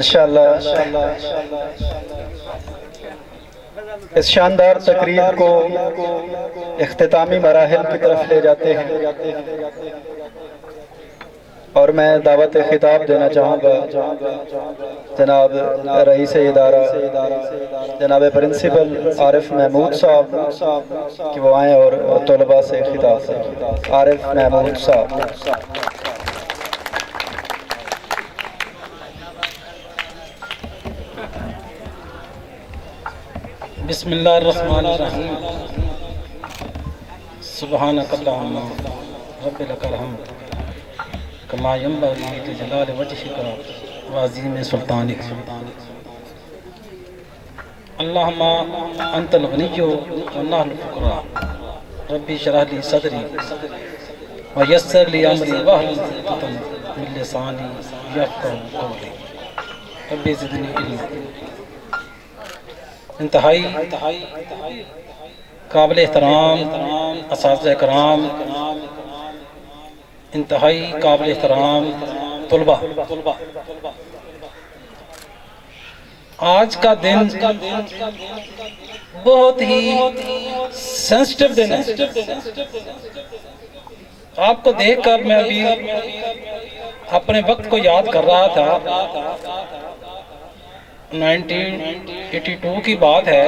انشاءاللہ اس شاندار تقریب کو اختتامی مراحل کی طرف لے جاتے ہیں اور میں دعوت خطاب دینا چاہوں گا جناب رئیس ادارہ جناب پرنسپل عارف محمود صاحب کہ وہ آئیں اور طلباء سے خطاب کریں۔ عارف محمود صاحب۔ بسم اللہ الرحمن الرحیم۔ سبحانک اللہم رب لک الحمد کما ینبغی لجلال وجہک وعظیم سلطانک۔ اللہم انت الغنی ونحن الفقراء ربی اشرح لی صدری ویسر لی امری واحلل عقدۃ من لسانی یفقہوا قولی ربی زدنی علما۔ انتہائی قابل احترام اساتذہ کرام، انتہائی قابل احترام طلباء، آج کا دن بہت ہی سینسٹیو دن ہے۔ آپ کو دیکھ کر میں ابھی اپنے وقت کو یاد کر رہا تھا۔ 1982 کی بات ہے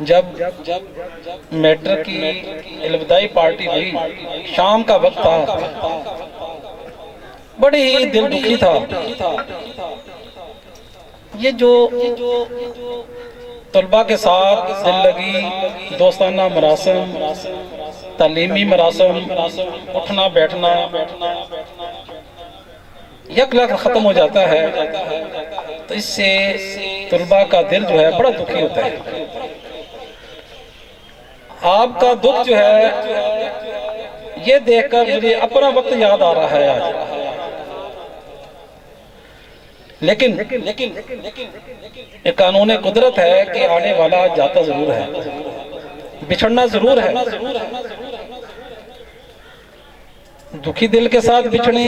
جب میٹرک کی الوداعی پارٹی ہوئی، شام کا وقت تھا، بڑی ہی دل دکھی تھا۔ یہ جو طلباء کے ساتھ دل لگی دوستانہ مراسم، تعلیمی مراسم، اٹھنا بیٹھنا یک لگ ختم ہو جاتا ہے تو اس سے طلباء کا دل جو ہے بڑا دکھی ہوتا ہے۔ آپ کا دکھ جو ہے یہ دیکھ کر مجھے اپنا وقت یاد آ رہا ہے آج۔ لیکن یہ قانون قدرت ہے کہ آنے والا جاتا ضرور ہے، بچھڑنا ضرور ہے۔ دکھی دل کے ساتھ بچھڑیں،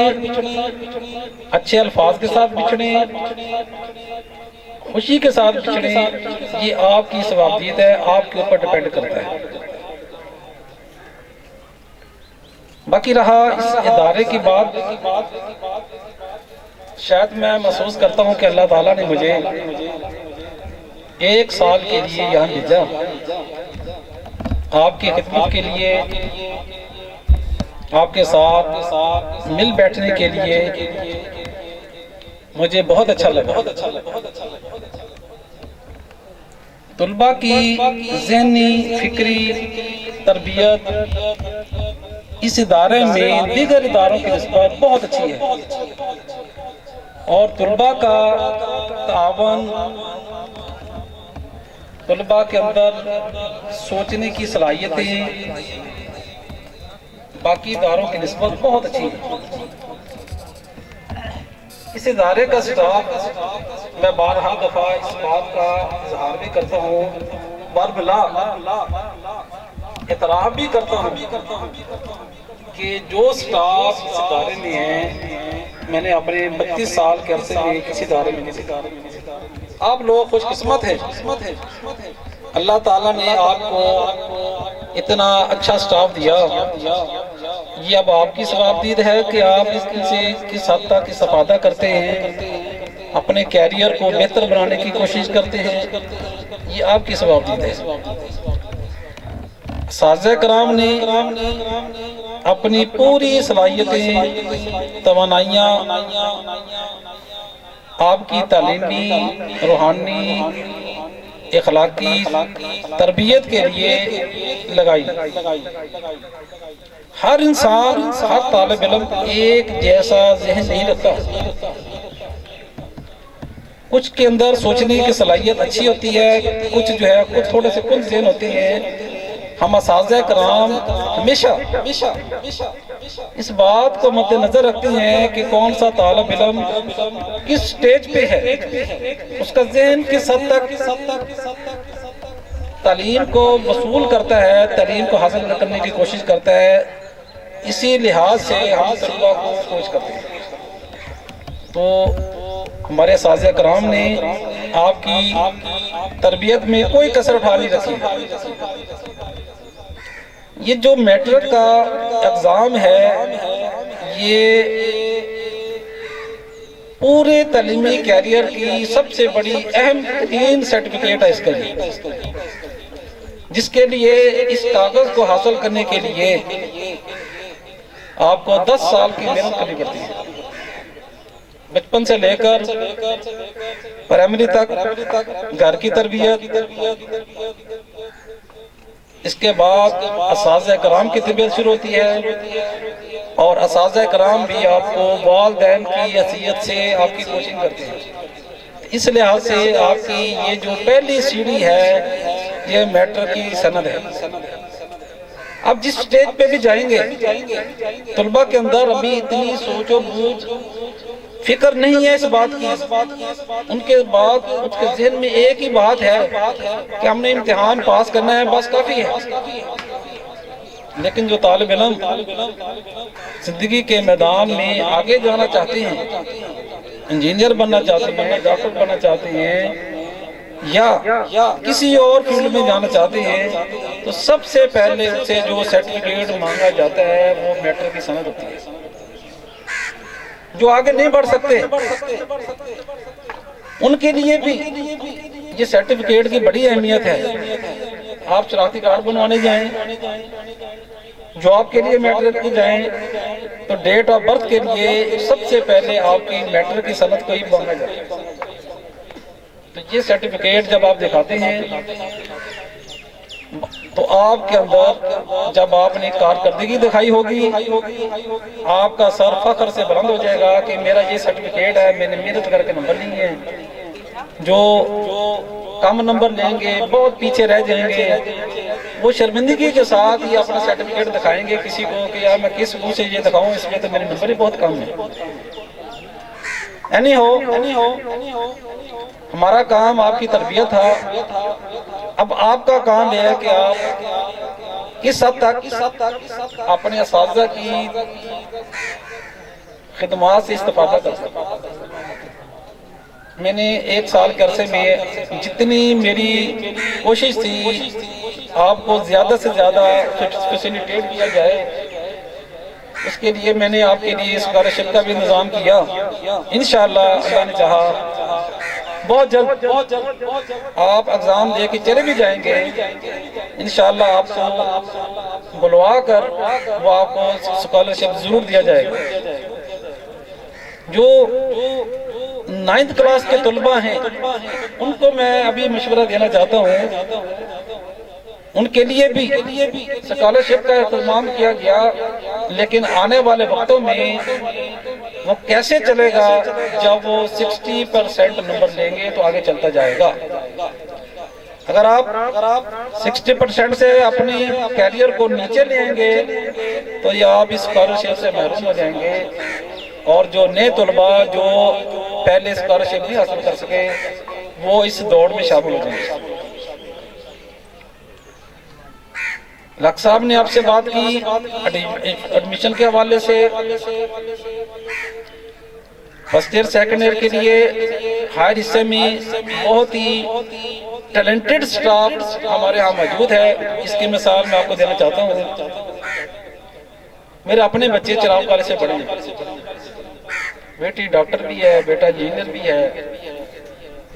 اچھے الفاظ کے ساتھ بچھڑیں، خوشی کے ساتھ بچھڑیں، یہ آپ کی ثوابدید ہے، آپ کے اوپر ڈیپینڈ کرتا ہے۔ باقی رہا اس ادارے کی بات، شاید میں محسوس کرتا ہوں کہ اللہ تعالیٰ نے مجھے 1 سال کے لیے یہاں بھیجا، آپ کی خدمت کے لیے، آپ کے ساتھ مل بیٹھنے کے لیے۔ مجھے بہت اچھا لگا۔ طلباء کی ذہنی فکری تربیت اس ادارے میں دیگر اداروں کی نسبت بہت اچھی ہے، اور طلباء کا تعاون، طلباء کے اندر سوچنے کی صلاحیتیں باقی اداروں کی نسبت بہت اچھی ہے۔ اس ادارے کا سٹاف، میں بارہا دفعہ اس بات کا اظہار بھی کرتا ہوں، بربلا اعتراف بھی کرتا ہوں کہ جو سٹاف اس ادارے میں ہے، میں نے اپنے 32 سال کے عرصے میں کسی ادارے میں نہیں دیکھا۔ آپ لوگ خوش قسمت ہیں، اللہ تعالیٰ نے آپ کو اتنا اچھا سٹاف دیا۔ یہ اب آپ کی ثوابدید ہے کہ آپ اس سے کس حد تک استفادہ کرتے ہیں، اپنے کیریئر کو بہتر بنانے کی کوشش کرتے ہیں، یہ آپ کی ثوابدید ہے۔ اساتذہ کرام نے اپنی پوری صلاحیتیں، توانائیاں آپ کی تعلیمی، روحانی، اخلاقی تربیت کے لیے لگائی۔ ہر انسان، ہر طالب علم ایک جیسا ذہن نہیں رکھتا، کچھ کے اندر سوچنے کی صلاحیت اچھی ہوتی ہے، کچھ جو ہے کچھ تھوڑے سے کن ذہن ہوتے ہیں۔ ہم اساتذہ کرام ہمیشہ اس بات کو مد نظر رکھتے ہیں کہ کون سا طالب علم کس سٹیج پہ ہے، اس کا ذہن کس حد تک تعلیم کو وصول کرتا ہے، تعلیم کو حاصل کرنے کی کوشش کرتا ہے، اسی لحاظ سے ہم طلباء کو کوچ کرتے ہیں۔ تو ہمارے اساتذہ کرام نے آپ کی تربیت میں کوئی کسر اٹھا نہیں رکھی۔ یہ جو میٹرک کا ایگزام ہے یہ پورے تعلیمی کیریئر کی سب سے بڑی اہم ترین سرٹیفکیٹ ہے اس کے لیے، جس کے لیے اس کاغذ کو حاصل کرنے کے لیے آپ کو 10 سال کی محنت کرنی پڑتی ہے، بچپن سے لے کر پرائمری تک گھر کی تربیت، اس کے بعد اساتذہ کرام کی تربیت شروع ہوتی ہے، اور اساتذہ کرام بھی آپ کو والدین کی حیثیت سے آپ کی کوچنگ کرتے ہیں۔ اس لحاظ سے آپ کی یہ جو پہلی سیڑھی ہے یہ میٹرک کی سند ہے۔ اب جس سٹیج پہ بھی جائیں گے طلبہ کے اندر ابھی اتنی سوچ و بوجھ فکر نہیں ہے اس بات کی، ان کے بعد ان کے ذہن میں ایک ہی بات ہے کہ ہم نے امتحان پاس کرنا ہے، بس کافی ہے۔ لیکن جو طالب علم زندگی کے میدان میں آگے جانا چاہتے ہیں، انجینئر بننا چاہتے ہیں، ڈاکٹر بننا چاہتے ہیں، یا کسی اور فیلڈ میں جانا چاہتے ہیں، تو سب سے پہلے سے جو سرٹیفکیٹ مانگا جاتا ہے وہ میٹرک کی سند ہوتی ہے۔ جو آگے نہیں بڑھ سکتے ان کے لیے بھی یہ سرٹیفکیٹ کی بڑی اہمیت ہے۔ آپ شناختی کارڈ بنوانے جائیں، جاب کے لیے میٹرک کی جائیں، تو ڈیٹ آف برتھ کے لیے سب سے پہلے آپ کی میٹرک کی سند کو ہی مانگا جاتا ہے۔ تو یہ سرٹیفکیٹ جب آپ دکھاتے ہیں تو آپ کے اندر جب آپ نے کارکردگی دکھائی ہوگی، آپ کا سر فخر سے بلند ہو جائے گا کہ میرا یہ سرٹیفکیٹ ہے، میں نے محنت کر کے نمبر لیے ہیں۔ جو کم نمبر لیں گے، بہت پیچھے رہ جائیں گے، وہ شرمندگی کے ساتھ ہی اپنا سرٹیفکیٹ دکھائیں گے کسی کو کہ یار میں کس منہ سے یہ دکھاؤں، اس میں تو میرے نمبر ہی بہت کم ہے۔ اینی ہو ہمارا کام آپ کی تربیت تھا، اب آپ کا کام یہ ہے کہ آپ کس حد تک اپنے اساتذہ کی خدمات سے استفادہ کر سکتے۔ میں نے 1 سال کے عرصے میں جتنی میری کوشش تھی آپ کو زیادہ سے زیادہ فیسیلیٹیٹ کیا جائے، اس کے لیے میں نے آپ کے لیے اسکالرشپ کا بھی انتظام کیا۔ انشاءاللہ اللہ نے چاہا بہت جلد آپ ایگزام دے کے چلے بھی جائیں گے، انشاءاللہ آپ کو بلوا کر وہ آپ کو اسکالرشپ ضرور دیا جائے گا۔ جو 9th کلاس کے طلبہ ہیں ان کو میں ابھی مشورہ دینا چاہتا ہوں، ان کے لیے بھی اسکالرشپ کا اہتمام کیا گیا، لیکن آنے والے وقتوں میں وہ کیسے چلے گا؟ جب وہ 60% نمبر لیں گے تو آگے چلتا جائے گا۔ اگر آپ 60% سے اپنی کیریئر کو نیچے لیں گے تو یہ آپ اس اسکالرشپ سے محروم ہو جائیں گے، اور جو نئے طلبہ جو پہلے اسکالرشپ نہیں حاصل کر سکے وہ اس دوڑ میں شامل ہو جائیں گے۔ لک صاحب نے آپ سے بات کی ایڈمیشن کے حوالے سے، فرسٹ ایئر سیکنڈ ایئر کے لیے ہائر حصے میں بہت ہی ٹیلنٹڈ سٹاف ہمارے ہاں موجود ہے۔ اس کی مثال میں آپ کو دینا چاہتا ہوں، میرے اپنے بچے چراغ کالج سے پڑھے ہیں، بیٹی ڈاکٹر بھی ہے، بیٹا انجینئر بھی ہے،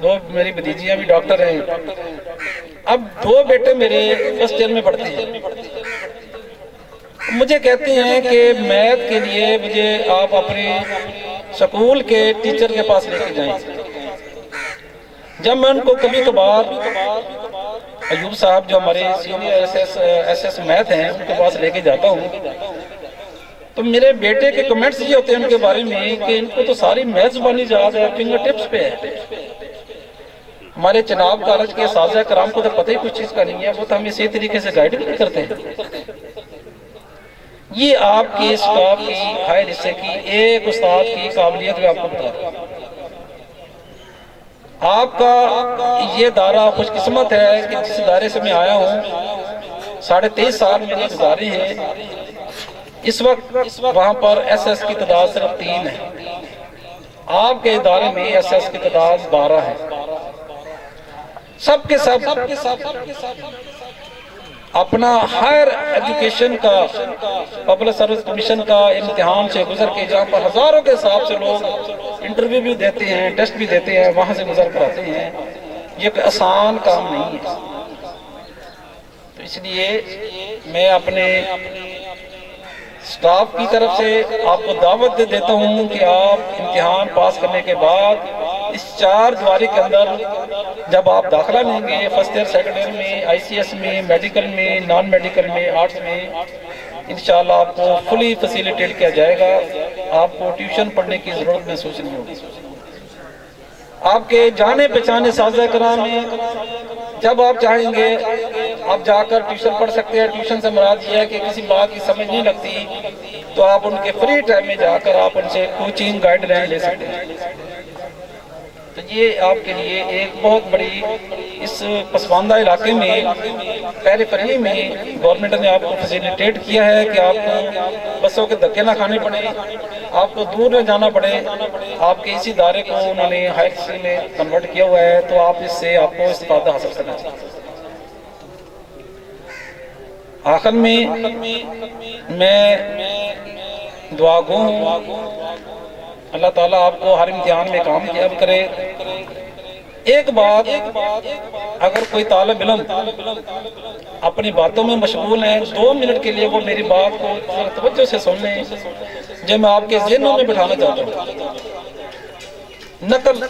2 میری بھتیجیاں بھی ڈاکٹر ہیں۔ اب 2 بیٹے میرے فرسٹ ایئر میں پڑھتے ہیں، مجھے کہتے ہیں کہ میتھ کے لیے مجھے آپ اپنے سکول کے ٹیچر کے پاس لے کے جائیں۔ جب میں ان کو کبھی کبھار ایوب صاحب جو ہمارے سینئر ایس ایس میتھ ہیں ان کے پاس لے کے جاتا ہوں تو میرے بیٹے کے کمنٹس یہ ہوتے ہیں ان کے بارے میں کہ ان کو تو ساری میتھ زبانی یاد ہے، فنگر ٹپس پہ ہے۔ ہمارے چناب کالج کے اساتذہ کرام کو تو پتہ ہی کچھ چیز کا نہیں ہے، وہ تو ہمیں اسی طریقے سے گائیڈ بھی کرتے ہیں۔ یہ آپ کے اسٹاف کی ہائر حصے کی ایک استاد کی قابلیت میں آپ کو بتا رہا ہوں۔ آپ کا یہ دارہ خوش قسمت ہے کہ جس ادارے سے میں آیا ہوں 23.5 سال میں گزارے ہیں، اس وقت وہاں پر ایس ایس کی تعداد صرف 3 ہے۔ آپ کے ادارے میں ایس ایس کی تعداد 12 ہے، سب کے سب اپنا ہائر ایجوکیشن کا پبلک سروس کمیشن کا امتحان سے گزر کے، جہاں پر ہزاروں کے حساب سے لوگ انٹرویو بھی دیتے ہیں، ٹیسٹ بھی دیتے ہیں، وہاں سے گزر کر آتے ہیں، یہ کوئی آسان کام نہیں ہے۔ تو اس لیے میں اپنے سٹاف کی طرف سے آپ کو دعوت دیتا ہوں کہ آپ امتحان پاس کرنے کے بعد اس 4 دیواری کے اندر جب آپ داخلہ لیں گے، فرسٹ ایئر سیکنڈ ایئر میں، آئی سی ایس میں، میڈیکل میں، نان میڈیکل میں، آرٹس میں، انشاءاللہ آپ کو فلی فیسیلیٹیٹ کیا جائے گا، آپ کو ٹیوشن پڑھنے کی ضرورت محسوس نہیں ہوگی۔ آپ کے جانے پہچانے اساتذہ کرام ہیں، جب آپ چاہیں گے آپ جا کر ٹیوشن پڑھ سکتے ہیں۔ ٹیوشن سے مراد یہ ہے کہ کسی بات کی سمجھ نہیں لگتی تو آپ ان کے فری ٹائم میں جا کر آپ ان سے کوچنگ گائیڈ لائن لے سکتے ہیں۔ تو یہ آپ کے لیے ایک بہت بڑی، اس پسماندہ علاقے میں پہلے فری میں گورنمنٹ نے آپ کو فیسیلیٹیٹ کیا ہے کہ آپ کو بسوں کے دھکے نہ کھانے پڑے، آپ کو دور نہ جانا پڑے، آپ کے اسی ادارے کو انہوں نے ہائر اسکول میں کنورٹ کیا ہوا ہے، تو آپ اس سے آپ کو استفادہ حاصل کرنا چاہیے۔ آخر میں میں دعا گو ہوں، اللہ تعالیٰ آپ کو ہر امتحان میں کامیاب کرے۔ ایک بات، اگر کوئی طالب علم اپنی باتوں میں مشغول ہیں، 2 منٹ کے لیے وہ میری بات کو توجہ سے سن لیں جو میں آپ کے ذہنوں میں بٹھانا چاہتا ہوں۔ نقل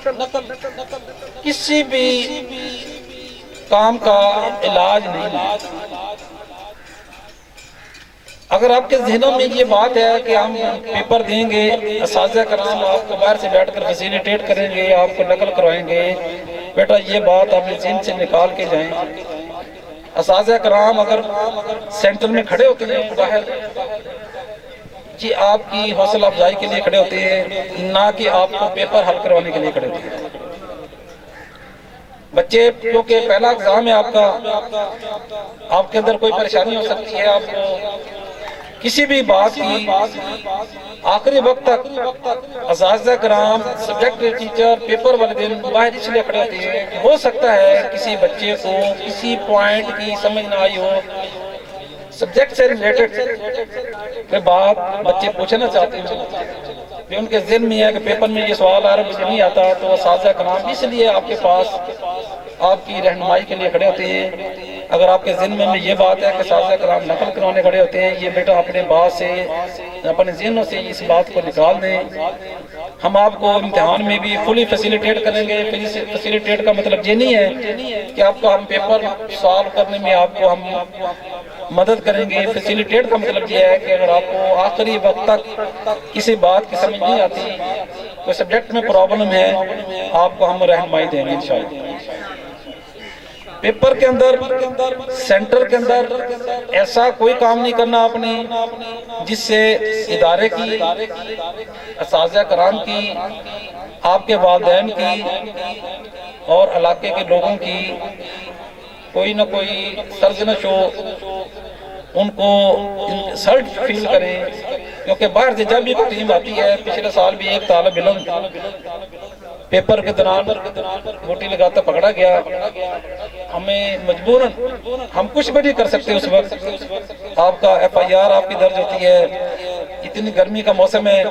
کسی بھی کام کا علاج نہیں ہے۔ اگر آپ کے ذہنوں میں یہ بات ہے کہ ہم پیپر دیں گے، اساتذہ کرام آپ کو باہر سے بیٹھ کر فیسیلیٹیٹ کریں گے، آپ کو نقل کروائیں گے، بیٹا یہ بات اپنے ذہن سے نکال کے جائیں۔ اساتذہ کرام اگر سینٹر میں کھڑے ہوتے ہیں باہر، جی آپ کی حوصلہ افزائی کے لیے کھڑے ہوتے ہیں، نہ کہ آپ کو پیپر حل کروانے کے لیے کھڑے ہوتے ہیں۔ بچے کیونکہ پہلا ایگزام ہے آپ کا، آپ کے اندر کوئی پریشانی ہو سکتی ہے، آپ کو کسی بھی بات کی آخری وقت تک اساتذہ کرام، سبجیکٹ ٹیچر پیپر والے دن باہر اس لیے کھڑے ہوتے ہیں کہ ہو سکتا ہے کسی بچے کو کسی پوائنٹ کی سمجھ نہ آئی ہو، سبجیکٹ سے ریلیٹڈ کوئی بات بچے پوچھنا چاہتے ہیں، کہ ان کے ذہن میں ہے کہ پیپر میں یہ سوال آ رہا ہے مجھے نہیں آتا، تو اساتذہ کرام اس لیے آپ کے پاس آپ کی رہنمائی کے لیے کھڑے ہوتے ہیں۔ اگر آپ کے ذہن میں یہ بات ہے کہ اساتذہ کرام نقل کرانے کھڑے ہوتے ہیں، یہ بیٹا اپنے بات سے، اپنے ذہنوں سے اس بات کو نکال دیں۔ ہم آپ کو امتحان میں بھی فلی فیسیلیٹیٹ کریں گے۔ فیسیلیٹیٹ کا مطلب یہ نہیں ہے کہ آپ کو ہم پیپر سالو کرنے میں آپ کو ہم مدد کریں گے۔ فیسیلیٹیٹ کا مطلب یہ ہے کہ اگر آپ کو آخری وقت تک کسی بات کی سمجھ نہیں آتی، کوئی سبجیکٹ میں پرابلم ہے، آپ کو ہم رہنمائی دیں گے انشاءاللہ۔ پیپر کے اندر، سینٹر کے اندر ایسا کوئی کام نہیں کرنا آپ نے جس سے ادارے کی، اساتذہ کرام کی، آپ کے والدین کی اور علاقے کے لوگوں کی کوئی نہ کوئی سرزنش ہو، ان کو انسلٹ فیل کریں، کیونکہ باہر سے جب بھی کوئی ٹیم آتی ہے، پچھلے سال بھی ایک طالب علم پیپر کے دوران موٹی لگاتا پکڑا گیا، ہمیں مجبوراً، ہم کچھ بھی نہیں کر سکتے اس وقت، آپ کا ایف آئی آر آپ کی درج ہوتی ہے، اتنی گرمی کا موسم ہے،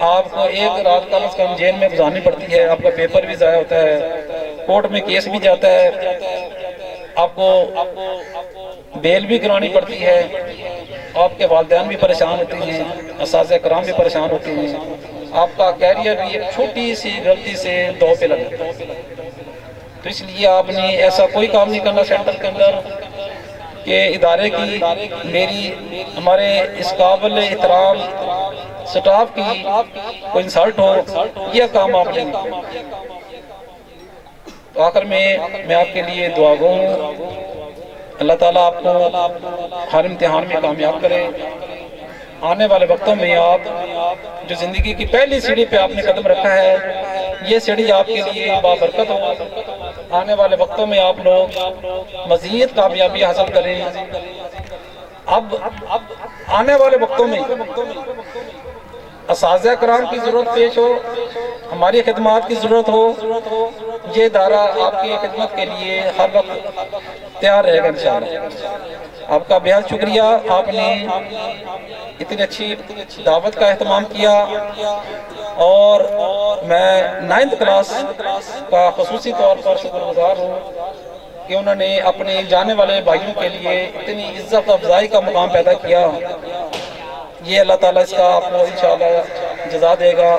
آپ کو ایک رات کم از کم جیل میں گزارنی پڑتی ہے، آپ کا پیپر بھی ضائع ہوتا ہے، کورٹ میں کیس بھی جاتا ہے، آپ کو بیل بھی کرانی پڑتی ہے، آپ کے والدین بھی پریشان ہوتے ہیں، اساتذہ کرام بھی پریشان ہوتے ہیں، آپ کا کیریئر بھی ایک چھوٹی سی غلطی سے دو پہ لگ جاتا ہے۔ تو اس لیے آپ نے ایسا کوئی کام نہیں کرنا سینٹر کے اندر کہ ادارے کی، میری، ہمارے اس قابل احترام سٹاف کی کوئی انسلٹ ہو، یہ کام آپ نے نہیں۔ تو آخر میں آپ کے لیے دعا گو ہوں، اللہ تعالیٰ آپ کو ہر امتحان میں کامیاب کرے۔ آنے والے وقتوں میں آپ جو زندگی کی پہلی سیڑھی پہ آپ نے قدم رکھا ہے، یہ سیڑھی آپ کے لیے بابرکت ہو، آنے والے وقتوں میں آپ لوگ مزید کامیابی حاصل کریں۔ اب آنے والے وقتوں میں اساتذہ کرام کی ضرورت پیش ہو، ہماری خدمات کی ضرورت ہو، یہ ادارہ آپ کی خدمت کے لیے ہر وقت تیار رہے گا انشاءاللہ۔ آپ کا بہت شکریہ، آپ نے اتنی اچھی دعوت کا اہتمام کیا، اور میں 9th کلاس کا خصوصی طور پر شکر گزار ہوں کہ انہوں نے اپنے جانے والے بھائیوں کے لیے اتنی عزت افزائی کا مقام پیدا کیا۔ یہ اللہ تعالیٰ اس کا آپ کو انشاءاللہ جزا دے گا۔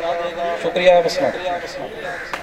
شکریہ، بسم اللہ۔